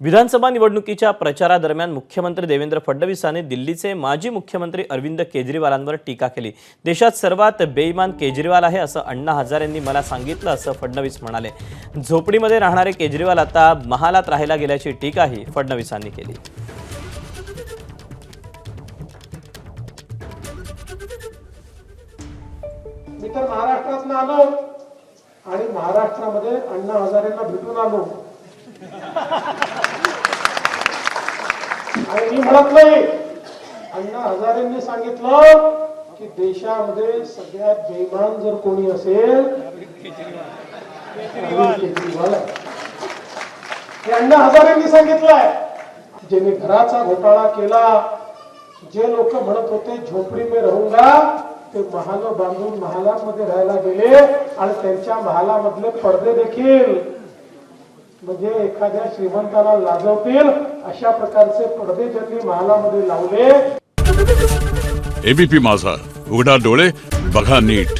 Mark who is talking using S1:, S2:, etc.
S1: विधानसभा निवडणुकीच्या प्रचारादरम्यान मुख्यमंत्री देवेंद्र फडणवीसांनी दिल्लीचे माजी मुख्यमंत्री अरविंद केजरीवालांवर टीका केली। देशात सर्वात बेईमान केजरीवाल आहे असं अण्णा हजारेंनी मला सांगितलं असं फडणवीस म्हणाले। झोपडीमध्ये राहणारे केजरीवाल आता महालात राहायला गेल्याची टीकाही फडणवीसांनी केली।
S2: मी तर महाराष्ट्रात आलो आणि महाराष्ट्रामध्ये अण्णा हजारेंना भेटून आलो आणि मी म्हणत नाही, अण्णा हजारेंनी सांगितलं की देशामध्ये सगळ्यात बेईमान जर कोणी असेल केजरीवाल आहे। हे अण्णा हजारेंनी सांगितलंय। ज्यांनी घराचा घोटाळा केला, जे लोक म्हणत होते झोपडी में रहूंगा, ते महाल बांधून महालांमध्ये राहायला गेले आणि त्यांच्या महालामधले पडदे देखील म्हणजे एखाद्या श्रीमंताला लाजवतील अशा प्रकारचे पडदे ज्यांनी महालामध्ये लावले।
S3: एबीपी माझा, उघडा डोळे बघा नीट।